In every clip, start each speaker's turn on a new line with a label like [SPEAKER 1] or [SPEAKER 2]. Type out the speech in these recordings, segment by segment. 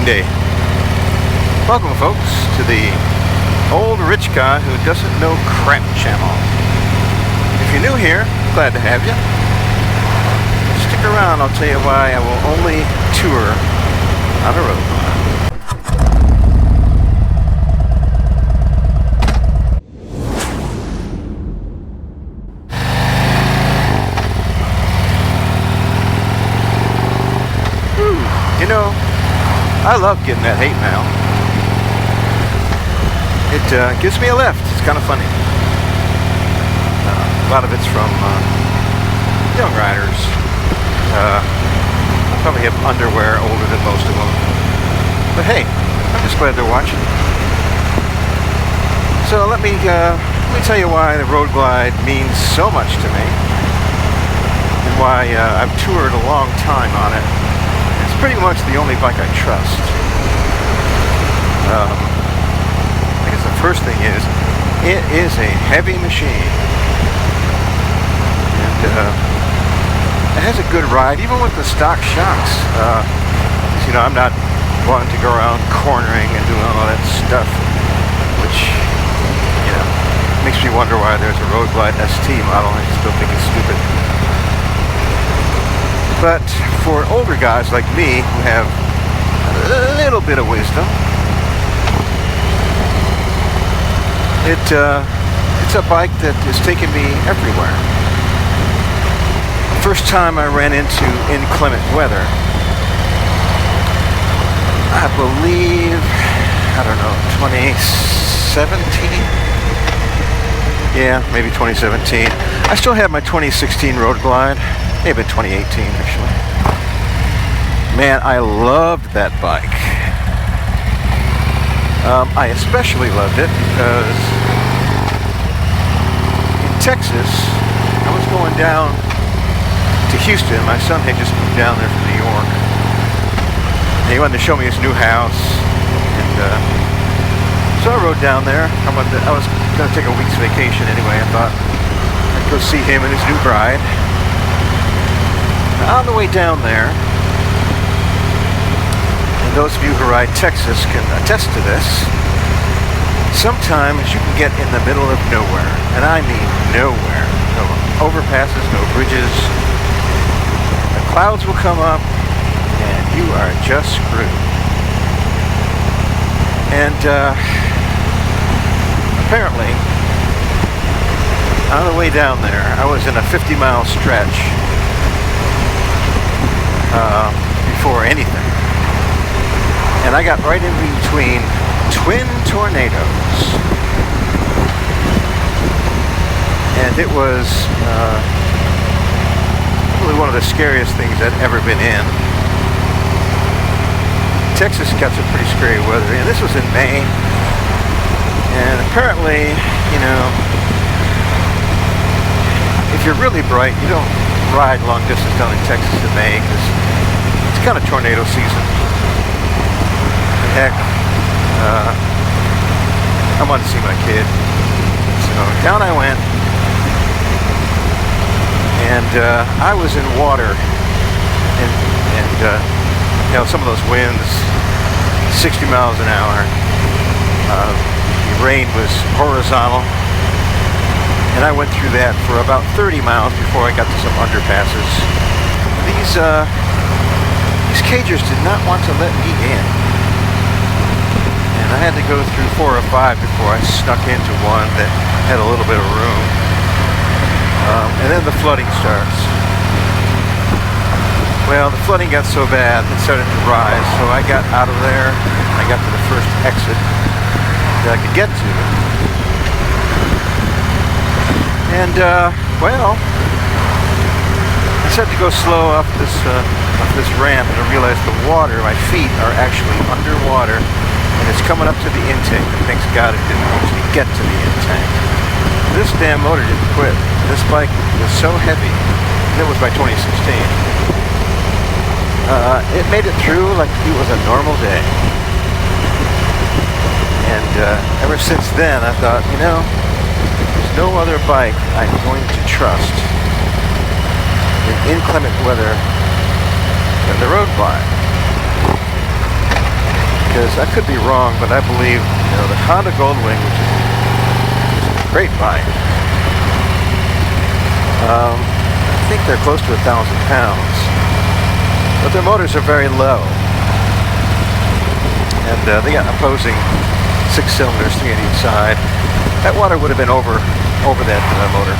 [SPEAKER 1] day. Welcome, folks, to the old rich guy who doesn't know crap channel. If you're new here, glad to have you. Stick around, I'll tell you why I will only tour on a road. You know, I love getting that hate mail. It gives me a lift. It's kind of funny. A lot of it's from young riders. I probably have underwear older than most of them. But hey, I'm just glad they're watching. So let me tell you why the Road Glide means so much to me, and why I've toured a long time on it. Pretty much the only bike I trust. I guess the first thing is, it is a heavy machine. And it has a good ride, even with the stock shocks. You know, I'm not wanting to go around cornering and doing all that stuff, which, you know, makes me wonder why there's a Road Glide ST model. I still think it's stupid. But for older guys like me who have a little bit of wisdom, it's a bike that has taken me everywhere. The first time I ran into inclement weather, I believe, I don't know, 2017? Yeah, maybe 2017. I still have my 2016 Road Glide. Maybe 2018, actually. Man, I loved that bike. I especially loved it because in Texas, I was going down to Houston. My son had just moved down there from New York. And he wanted to show me his new house. And so I rode down there. I was going to take a week's vacation anyway. I thought I'd go see him and his new bride. On the way down there, and those of you who ride Texas can attest to this, sometimes you can get in the middle of nowhere, and I mean nowhere. No overpasses, no bridges. The clouds will come up, and you are just screwed. And apparently, on the way down there, I was in a 50-mile stretch before anything, and I got right in between twin tornadoes, and it was probably one of the scariest things I'd ever been in. Texas got some pretty scary weather, and this was in May, and apparently, you know, if you're really bright, you don't ride long distance down in Texas in May, because it's kind of tornado season. And heck, I wanted to see my kid, so down I went, and I was in water, and you know, some of those winds, 60 miles an hour. The rain was horizontal. And I went through that for about 30 miles before I got to some underpasses. These cagers did not want to let me in. And I had to go through 4 or 5 before I snuck into one that had a little bit of room. And then the flooding starts. Well, the flooding got so bad, it started to rise, so I got out of there. I got to the first exit that I could get to. And, well, I started to go slow up this ramp, and I realized the water, my feet are actually underwater, and it's coming up to the intake. And thanks God it didn't actually get to the intake. This damn motor didn't quit. This bike was so heavy, and it was by 2016. It made it through like it was a normal day. And ever since then, I thought, you know, there's no other bike I'm going to trust in inclement weather than the Road Glide. because I could be wrong, but I believe, you know, the Honda Goldwing, which is a great bike, I think they're close to 1,000 pounds, but their motors are very low, and they got opposing 6 cylinders, 3 on each side. That water would have been over that motor.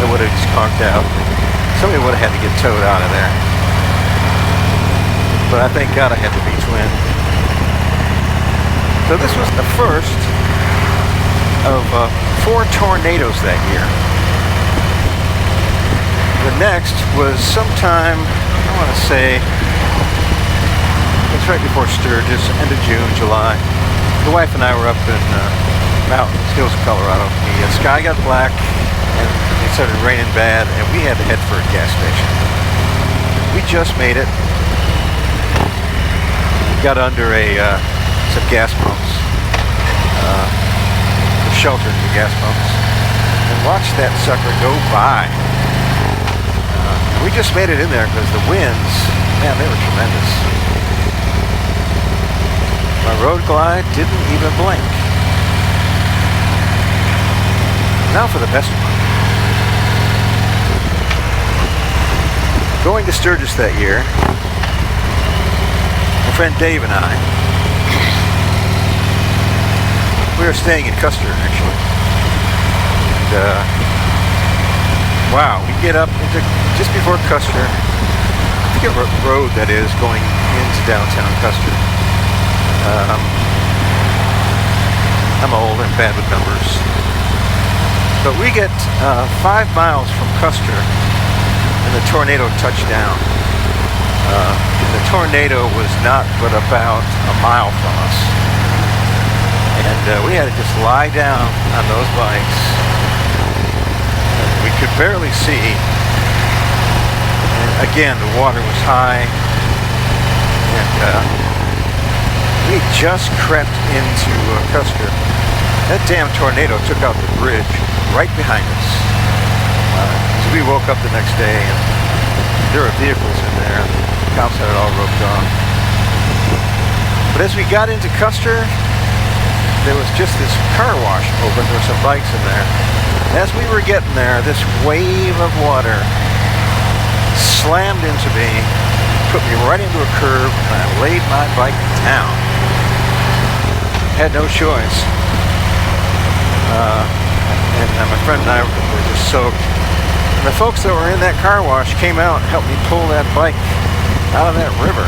[SPEAKER 1] It would have just conked out. Somebody would have had to get towed out of there. But I thank God I had the V-twin. So this was the first of 4 tornadoes that year. The next was sometime, I want to say, it's right before Sturgis, end of June, July. The wife and I were up in mountains, hills of Colorado. The sky got black and it started raining bad, and we had to head for a gas station. We just made it. Got under some gas pumps, sheltered the gas pumps, and watched that sucker go by. We just made it in there because the winds, man, they were tremendous. My road glide didn't even blink. Now for the best one. Going to Sturgis that year, my friend Dave and I, we were staying in Custer actually. And wow, we get up into just before Custer. I forget what road that is going into downtown Custer. I'm old and bad with numbers. But we get 5 miles from Custer and the tornado touched down. The tornado was not but about a mile from us. And we had to just lie down on those bikes. We could barely see. And again, the water was high. And we just crept into Custer. That damn tornado took out the bridge right behind us. So we woke up the next day and there were vehicles in there. The cops had it all roped off. But as we got into Custer, there was just this car wash open. There were some bikes in there. And as we were getting there, this wave of water slammed into me, put me right into a curb, and I laid my bike down. Had no choice. And my friend and I were just soaked. And the folks that were in that car wash came out and helped me pull that bike out of that river.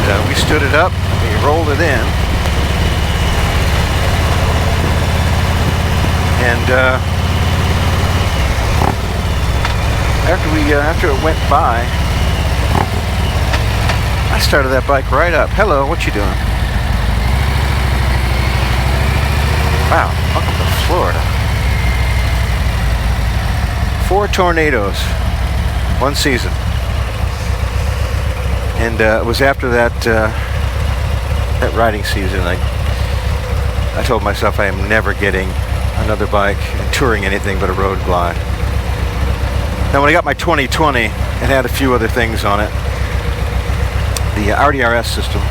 [SPEAKER 1] And we stood it up, and we rolled it in. And after it went by, I started that bike right up. Hello, what you doing? Wow, welcome to Florida. 4 tornadoes, 1 season. And it was after that riding season, I told myself I am never getting another bike and touring anything but a road glide. Now when I got my 2020, it had a few other things on it. The RDRS system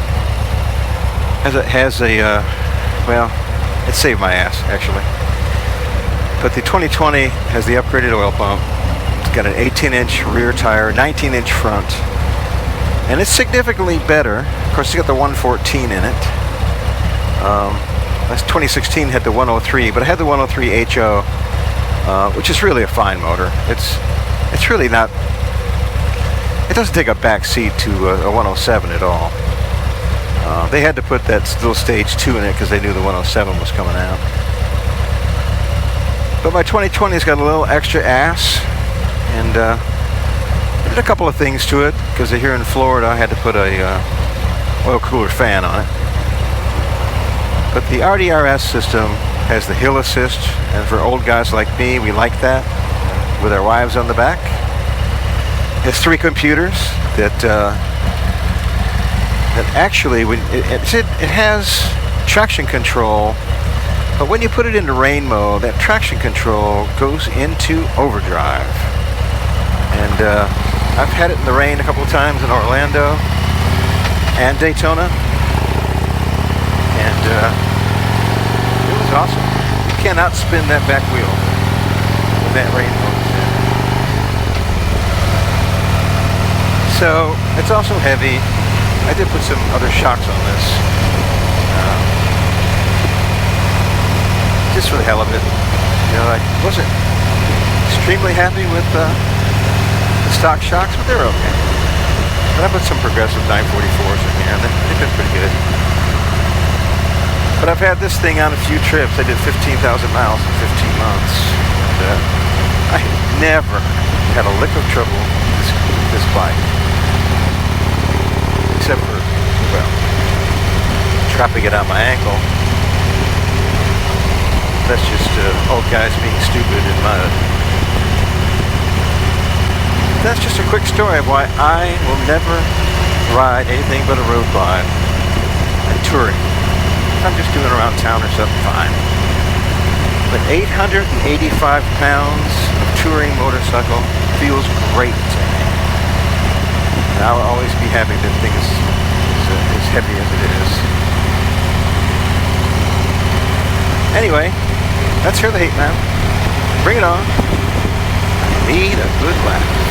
[SPEAKER 1] has a well, it saved my ass actually. But the 2020 has the upgraded oil pump. It's got an 18-inch rear tire, 19-inch front, and it's significantly better. Of course, it's got the 114 in it. That's 2016 had the 103, but I had the 103 HO, which is really a fine motor. It's really not. It doesn't take a back seat to a 107 at all. They had to put that little stage 2 in it because they knew the 107 was coming out. But my 2020's got a little extra ass, and I did a couple of things to it because here in Florida I had to put a oil cooler fan on it. But the RDRS system has the hill assist, and for old guys like me, we like that, with our wives on the back. It has 3 computers that actually, it has traction control, but when you put it into rain mode, that traction control goes into overdrive. And I've had it in the rain a couple of times in Orlando and Daytona, it was awesome. You cannot spin that back wheel when that rain moves in. So it's also heavy. I did put some other shocks on this, just for the hell of it. You know, I wasn't extremely happy with the stock shocks, but they're okay. But I put some progressive 944s in here, and they've been pretty good. But I've had this thing on a few trips. I did 15,000 miles in 15 months. And, I never had a lick of trouble with this bike. Except for, well, trapping it on my ankle. That's just old guys being stupid in mud. That's just a quick story of why I will never ride anything but a road bike and touring. If I'm just doing around town or something, fine. But 885 pounds of touring motorcycle feels great to me. And I'll always be happy that thing is as heavy as it is. Anyway, that's Hear the Hate, man. Bring it on. I need a good laugh.